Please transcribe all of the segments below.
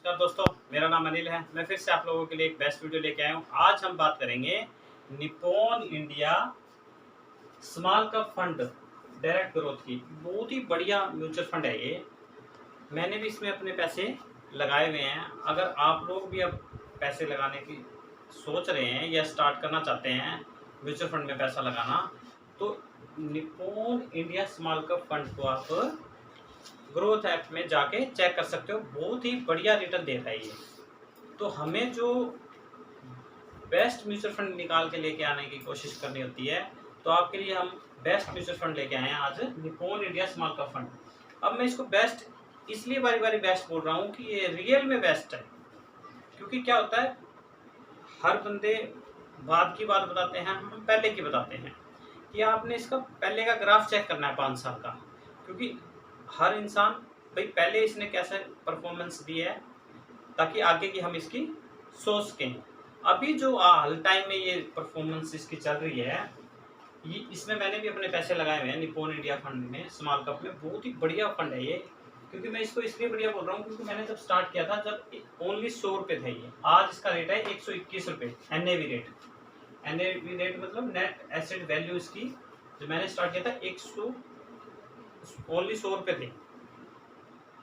नमस्कार दोस्तों, मेरा नाम अनिल है। मैं फिर से आप लोगों के लिए एक बेस्ट वीडियो लेके आया हूँ। आज हम बात करेंगे Nippon India small cap fund direct growth की। बहुत ही बढ़िया म्यूचुअल फंड है ये। मैंने भी इसमें अपने पैसे लगाए हुए हैं। अगर आप लोग भी अब पैसे लगाने की सोच रहे हैं या स्टार्ट करना चाहते हैं म्यूचुअल फंड में पैसा लगाना, तो Nippon India small cap fund को आप ग्रोथ ऐप में जाके चेक कर सकते हो। बहुत ही बढ़िया रिटर्न दे रहा है ये। तो हमें जो बेस्ट म्यूचुअल फंड निकाल के लेके आने की कोशिश करनी होती है, तो आपके लिए हम बेस्ट म्यूचुअल फंड लेके आए हैं आज, Nippon India small cap fund. अब मैं इसको बेस्ट इसलिए बारी बारी बेस्ट बोल रहा हूँ कि ये रियल में बेस्ट है। क्योंकि क्या होता है, हर बंदे बाद की बात बताते हैं, हम पहले की बताते हैं कि आपने इसका पहले का ग्राफ चेक करना है 5 साल का। क्योंकि हर इंसान भाई पहले इसने कैसे परफॉर्मेंस दी है, ताकि आगे की हम इसकी सोच सकें। अभी जो हाल टाइम में ये परफॉर्मेंस इसकी चल रही है, ये इसमें मैंने भी अपने पैसे लगाए हुए हैं निप्पॉन इंडिया फंड में, स्मॉल कैप में। बहुत ही बढ़िया फंड है ये। क्योंकि मैं इसको इसलिए बढ़िया बोल रहा हूँ क्योंकि मैंने जब स्टार्ट किया था, जब ओनली 100 रुपये था ये। आज इसका रेट है 121 रुपये NAV रेट। NAV रेट मतलब नेट एसेट वैल्यू इसकी, जो मैंने स्टार्ट किया था 100 ओनली 100 रुपये थे,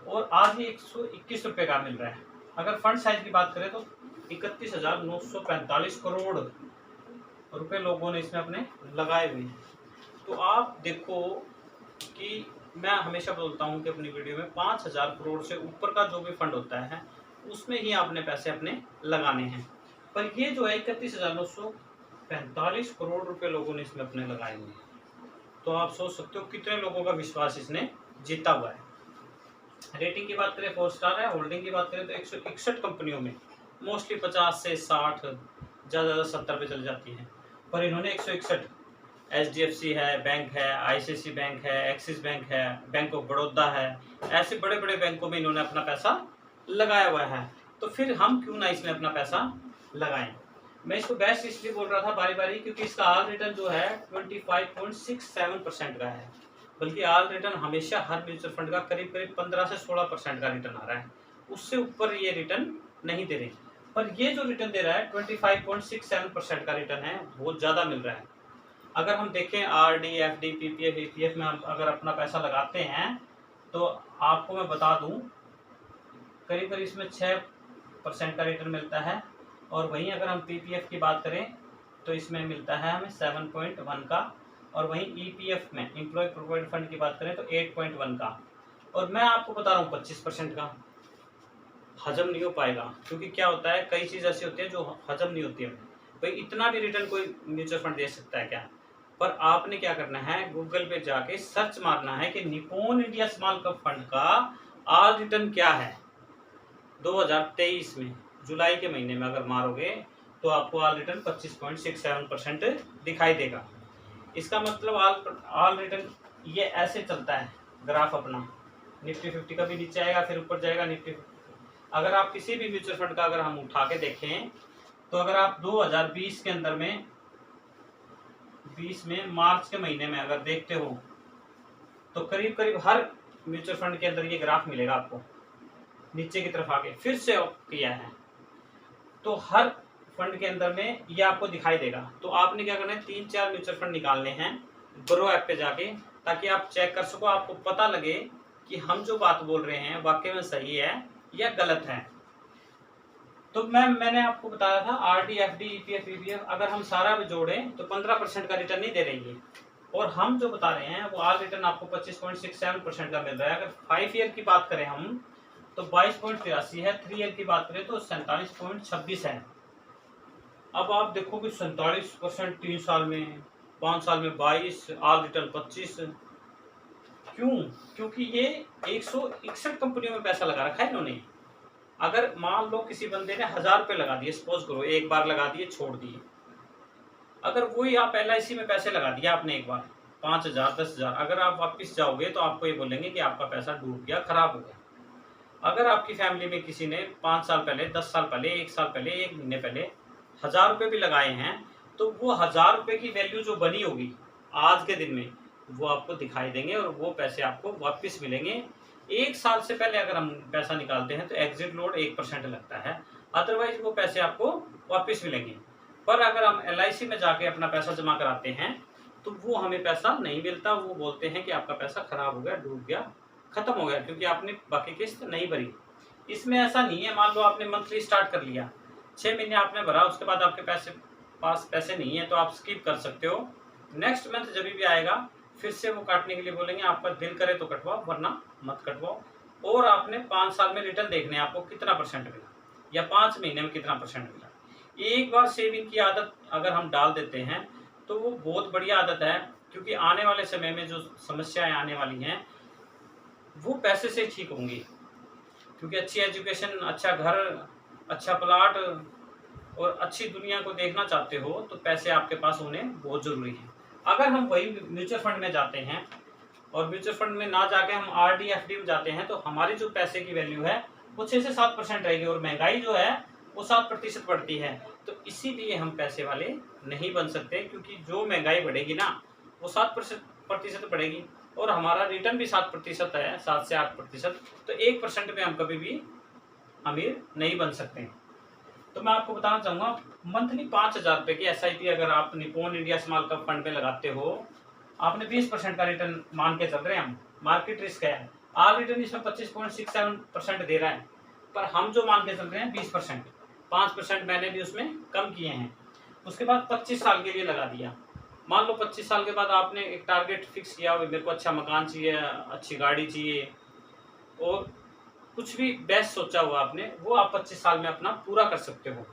और आज ये 121 रुपये का मिल रहा है। अगर फंड साइज की बात करें तो 31,945 करोड़ रुपए लोगों ने इसमें अपने लगाए हुए हैं। तो आप देखो कि मैं हमेशा बोलता हूं कि अपनी वीडियो में 5,000 करोड़ से ऊपर का जो भी फंड होता है, उसमें ही आपने पैसे अपने लगाने हैं। पर ये जो है 31,945 करोड़ रुपए लोगों ने इसमें अपने लगाए हुए हैं। तो आप सोच सकते हो कितने लोगों का विश्वास इसने जीता हुआ है। रेटिंग की बात करें 4 स्टार है। होल्डिंग की बात करें तो 161 कंपनियों में मोस्टली 50 से 60, ज़्यादा 70 पे चल जाती हैं। पर इन्होंने 161, HDFC है, बैंक है, ICICI बैंक है, एक्सिस बैंक है, बैंक ऑफ बड़ौदा है, ऐसे बड़े बड़े बैंकों में इन्होंने अपना पैसा लगाया हुआ है। तो फिर हम क्यों ना इसमें अपना पैसा लगाएं। मैं इसको बेस्ट इसलिए बोल रहा था बारी बारी, क्योंकि इसका ऑल रिटर्न जो है 25.67% का है। बल्कि ऑल रिटर्न हमेशा हर म्यूचुअल फंड का करीब करीब 15 से 16% का रिटर्न आ रहा है। उससे ऊपर ये रिटर्न नहीं दे रहे। पर ये जो रिटर्न दे रहा है 25.67% का रिटर्न है, बहुत ज़्यादा मिल रहा है। अगर हम देखें RD, FD, PPF, EPF में हम अगर अपना पैसा लगाते हैं, तो आपको मैं बता दूं करीब करीब इसमें 6% का रिटर्न मिलता है। और वहीं अगर हम PPF की बात करें तो इसमें मिलता है हमें 7.1 का। और वहीं EPF में, एम्प्लॉय प्रोविडेंट फंड की बात करें तो 8.1 का। और मैं आपको बता रहा हूँ 25% का। हजम नहीं हो पाएगा, क्योंकि क्या होता है, कई चीज़ ऐसी होती है जो हजम नहीं होती है। भाई इतना भी रिटर्न कोई म्यूचुअल फंड दे सकता है क्या? पर आपने क्या करना है, गूगल पे जाके सर्च मारना है कि Nippon India small cap fund का ऑल रिटर्न क्या है 2023 में। जुलाई के महीने में अगर मारोगे तो आपको ऑल रिटर्न 25.67% दिखाई देगा। इसका मतलब ऑल रिटर्न ये ऐसे चलता है ग्राफ अपना। निफ्टी 50 का भी नीचे आएगा, फिर ऊपर जाएगा निफ्टी। अगर आप किसी भी म्यूचुअल फंड का अगर हम उठा के देखें, तो अगर आप 2020 के अंदर में 20 में मार्च के महीने में अगर देखते हो, तो करीब करीब हर म्यूचुअल फंड के अंदर ये ग्राफ मिलेगा आपको, नीचे की तरफ आके फिर से अप किया है। तो हर फंड के अंदर में ये आपको दिखाई देगा। तो आपने क्या करना है, 3-4 म्यूचुअल फंड निकालने हैं ग्रो ऐप पे जाके, ताकि आप चेक कर सको, आपको पता लगे कि हम जो बात बोल रहे हैं वाकई में सही है या गलत है। तो मैंने आपको बताया था RD, FD, EPF, EPF अगर हम सारा भी जोड़ें तो 15% का रिटर्न नहीं दे रही है। और हम जो बता रहे हैं वो ऑल रिटर्न आपको 25.67% का मिल रहा है। अगर 5 ईयर की बात करें हम तो 22.83 है, 3 ईयर की बात करें तो 47.26 है। अब आप देखो कि 47% 3 साल में, 5 साल में 22, ऑल रिटर्न 25। क्यों? क्योंकि ये 161 कंपनियों में पैसा लगा रखा है इन्होंने। अगर मान लो किसी बंदे ने 1000 रुपये लगा दिए, सपोज करो एक बार लगा दिए छोड़ दिए, अगर वही आप LIC में पैसे लगा दिया आपने एक बार 5,000, 10,000, अगर आप वापस जाओगे तो आपको ये बोलेंगे कि आपका पैसा डूब गया, खराब हो गया। अगर आपकी फैमिली में किसी ने 5 साल पहले, 10 साल पहले, 1 साल पहले, 1 महीने पहले 1000 रुपये भी लगाए हैं, तो वो 1000 रुपये की वैल्यू जो बनी होगी आज के दिन में, वो आपको दिखाई देंगे और वो पैसे आपको वापस मिलेंगे। 1 साल से पहले अगर हम पैसा निकालते हैं तो एग्जिट लोड 1% लगता है, अदरवाइज वो पैसे आपको वापस मिलेंगे। पर अगर हम LIC में जाके अपना पैसा जमा कराते हैं तो वो हमें पैसा नहीं मिलता, वो बोलते हैं कि आपका पैसा खराब हो गया, डूब गया, खत्म हो गया, क्योंकि आपने बाकी किस्त नहीं भरी। इसमें ऐसा नहीं है, मान लो आपने मंथली स्टार्ट कर लिया, 6 महीने आपने भरा, उसके बाद आपके पास पैसे नहीं है तो आप स्किप कर सकते हो। नेक्स्ट मंथ जब भी आएगा फिर से वो काटने के लिए बोलेंगे, आपका दिल करे तो कटवाओ वरना मत कटवाओ। और आपने 5 साल में रिटर्न देखने हैं आपको कितना % मिला या 5 महीने में कितना % मिला। एक बार सेविंग की आदत अगर हम डाल देते हैं तो वो बहुत बढ़िया आदत है, क्योंकि आने वाले समय में जो समस्याएं आने वाली हैं वो पैसे से ठीक होंगी। क्योंकि अच्छी एजुकेशन, अच्छा घर, अच्छा प्लाट और अच्छी दुनिया को देखना चाहते हो तो पैसे आपके पास होने बहुत ज़रूरी है। अगर हम वही म्यूचुअल फंड में जाते हैं और म्यूचुअल फंड में ना जाके हम RD FD में जाते हैं तो हमारी जो पैसे की वैल्यू है वो 6 से 7% रहेगी, और महंगाई जो है वो 7% बढ़ती है। तो इसीलिए हम पैसे वाले नहीं बन सकते, क्योंकि जो महंगाई बढ़ेगी ना वो 7% बढ़ेगी और हमारा रिटर्न भी 7% है, 7 से 8%। तो 1% में हम कभी भी अमीर नहीं बन सकते। तो मैं आपको बताना चाहूँगा, मंथली 5,000 रुपये की SIP अगर आप Nippon India small cap fund में लगाते हो, आपने 20% का रिटर्न मान के चल रहे हैं हम, मार्केट रिस्क है, ऑल रिटर्न इसमें 25.67% दे रहा है, पर हम जो मान के चल रहे हैं 20%, 5% मैंने भी उसमें कम किए हैं। उसके बाद 25 साल के लिए लगा दिया। मान लो 25 साल के बाद आपने एक टारगेट फिक्स किया, मेरे को अच्छा मकान चाहिए, अच्छी गाड़ी चाहिए, और कुछ भी बेस्ट सोचा हुआ आपने, वो आप 25 साल में अपना पूरा कर सकते हो।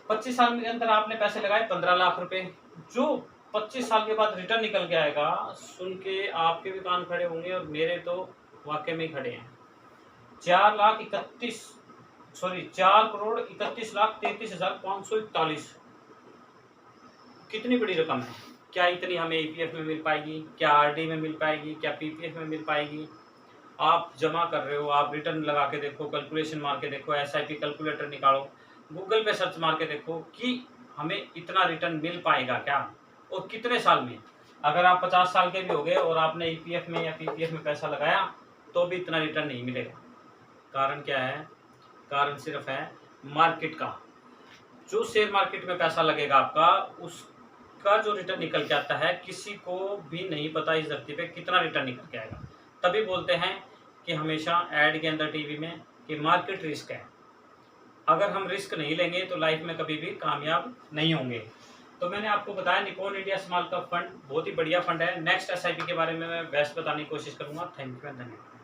25 साल के अंदर आपने पैसे लगाए 15 लाख रुपए, जो 25 साल के बाद रिटर्न निकल के आएगा, सुन के आपके भी कान खड़े होंगे और मेरे तो वाकई में खड़े हैं। 4,31,33,541। कितनी बड़ी रकम है। क्या इतनी हमें EPF में मिल पाएगी, क्या RD में मिल पाएगी, क्या PPF में मिल पाएगी? आप जमा कर रहे हो, आप रिटर्न लगा के देखो, कैलकुलेशन मार के देखो, SIP कैलकुलेटर निकालो, गूगल पे सर्च मार के देखो कि हमें इतना रिटर्न मिल पाएगा क्या और कितने साल में। अगर आप 50 साल के भी हो गए और आपने EPF में या PPF में पैसा लगाया तो भी इतना रिटर्न नहीं मिलेगा। कारण क्या है? कारण सिर्फ है मार्केट का। जो शेयर मार्केट में पैसा लगेगा आपका, उसका जो रिटर्न निकल के आता है किसी को भी नहीं पता इस धरती पे कितना रिटर्न निकल के आएगा। तभी बोलते हैं कि हमेशा ऐड के अंदर टीवी में कि मार्केट रिस्क है। अगर हम रिस्क नहीं लेंगे तो लाइफ में कभी भी कामयाब नहीं होंगे। तो मैंने आपको बताया Nippon India small cap fund बहुत ही बढ़िया फंड है। नेक्स्ट SIP के बारे में मैं बेस्ट बताने की कोशिश करूँगा। थैंक यू एंड धन्यवाद।